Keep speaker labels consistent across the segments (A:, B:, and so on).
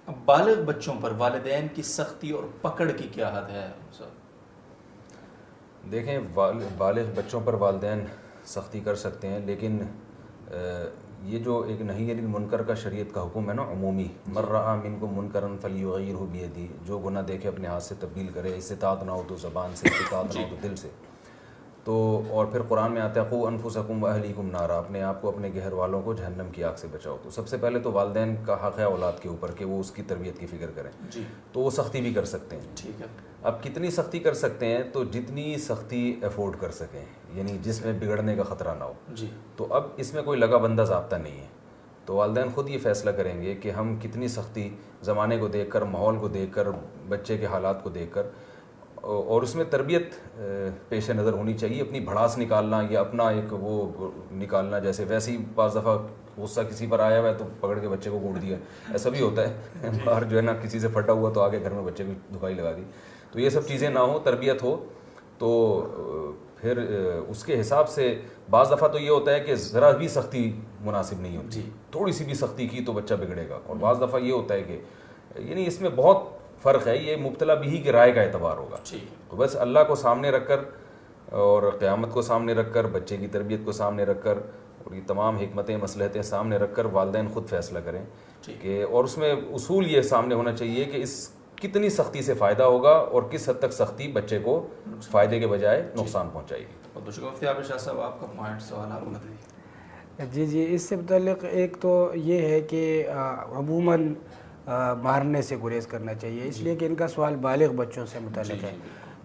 A: اب بالغ بچوں پر والدین کی سختی اور پکڑ کی کیا حد ہے سر؟
B: دیکھیں بالغ بچوں پر والدین سختی کر سکتے ہیں، لیکن یہ جو ایک نہی عن المنکر کا شریعت کا حکم ہے نا عمومی، من رأى منکم منکرا فلیغیرہ بیدہ، جو گناہ دیکھے اپنے ہاتھ سے تبدیل کرے، استطاعت نہ ہو تو زبان سے، استطاعت نہ ہو تو دل سے. تو اور پھر قرآن میں آتا ہے قوا انفسکم واہلیکم نارا، اپنے آپ کو اپنے گھر والوں کو جہنم کی آگ سے بچاؤ. تو سب سے پہلے تو والدین کا حق ہے اولاد کے اوپر کہ وہ اس کی تربیت کی فکر کریں. تو وہ سختی بھی کر سکتے ہیں.
A: ٹھیک ہے.
B: اب کتنی سختی کر سکتے ہیں؟ تو جتنی سختی افورڈ کر سکیں، یعنی جس میں بگڑنے کا خطرہ نہ ہو. تو اب اس میں کوئی لگا بندہ ضابطہ نہیں ہے، تو والدین خود یہ فیصلہ کریں گے کہ ہم کتنی سختی زمانے کو دیکھ کر، ماحول کو دیکھ کر، بچے کے حالات کو دیکھ کر، اور اس میں تربیت پیش نظر ہونی چاہیے. اپنی بھڑاس نکالنا یا اپنا ایک وہ نکالنا، جیسے ویسے ہی بعض دفعہ غصہ کسی پر آیا ہوا ہے تو پکڑ کے بچے کو کوڑ دیا، ایسا بھی ہوتا ہے. باہر جو ہے نا کسی سے پھٹا ہوا تو آگے گھر میں بچے کو دھکائی لگا دی. تو یہ سب چیزیں نہ ہوں، تربیت ہو. تو پھر اس کے حساب سے بعض دفعہ تو یہ ہوتا ہے کہ ذرا بھی سختی مناسب نہیں ہوتی، تھوڑی سی بھی سختی کی تو بچہ بگڑے گا. اور بعض دفعہ یہ ہوتا ہے کہ یعنی اس میں بہت فرق ہے، یہ مبتلا بھی کی رائے کا اعتبار ہوگا. تو بس اللہ کو سامنے رکھ کر اور قیامت کو سامنے رکھ کر، بچے کی تربیت کو سامنے رکھ کر، اور یہ تمام حکمتیں مصلحتیں سامنے رکھ کر والدین خود فیصلہ کریں کہ، اور اس میں اصول یہ سامنے ہونا چاہیے کہ اس کتنی سختی سے فائدہ ہوگا اور کس حد تک سختی بچے کو فائدے کے بجائے نقصان پہنچائے گی.
A: بہت شکریہ مفتی عابد شاہ صاحب، آپ کا پوائنٹ سوال آپ بتائیے.
C: جی اس سے متعلق ایک تو یہ ہے کہ عموماً مارنے سے گریز کرنا چاہیے، اس لیے کہ ان کا سوال بالغ بچوں سے متعلق ہے.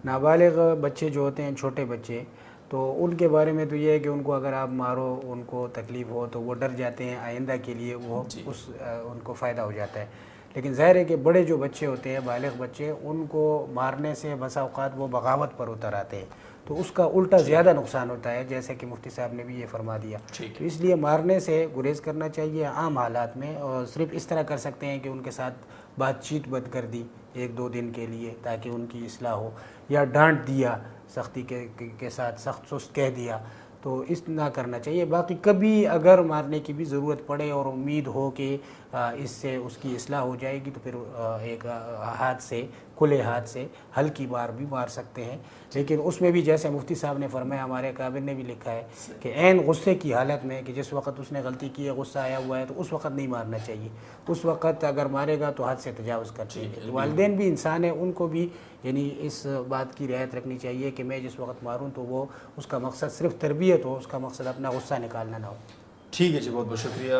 C: نابالغ بچے جو ہوتے ہیں، چھوٹے بچے، تو ان کے بارے میں تو یہ ہے کہ ان کو اگر آپ مارو، ان کو تکلیف ہو تو وہ ڈر جاتے ہیں، آئندہ کے لیے وہ ان کو فائدہ ہو جاتا ہے. لیکن ظاہر ہے کہ بڑے جو بچے ہوتے ہیں، بالغ بچے، ان کو مارنے سے بسا اوقات وہ بغاوت پر اتر آتے ہیں، تو اس کا الٹا زیادہ نقصان ہوتا ہے، جیسے کہ مفتی صاحب نے بھی یہ فرما دیا. تو اس لیے مارنے سے گریز کرنا چاہیے عام حالات میں، اور صرف اس طرح کر سکتے ہیں کہ ان کے ساتھ بات چیت بند کر دی 1-2 دن کے لیے تاکہ ان کی اصلاح ہو، یا ڈانٹ دیا سختی کے ساتھ، سخت سست کہہ دیا، تو اس نہ کرنا چاہیے. باقی کبھی اگر مارنے کی بھی ضرورت پڑے اور امید ہو کہ اس سے اس کی اصلاح ہو جائے گی، تو پھر ایک ہاتھ سے، کھلے ہاتھ سے ہلکی بار بھی مار سکتے ہیں. لیکن اس میں بھی جیسے مفتی صاحب نے فرمایا، ہمارے اکابر نے بھی لکھا ہے کہ عین غصے کی حالت میں، کہ جس وقت اس نے غلطی کی ہے، غصہ آیا ہوا ہے، تو اس وقت نہیں مارنا چاہیے. اس وقت اگر مارے گا تو حد سے تجاوز کر چاہیے. والدین بھی انسان ہیں، ان کو بھی یعنی اس بات کی رعایت رکھنی چاہیے کہ میں جس وقت ماروں تو وہ اس کا مقصد صرف تربیت ہو، اس کا مقصد اپنا غصہ نکالنا نہ ہو.
A: ٹھیک ہے جی، بہت بہت شکریہ.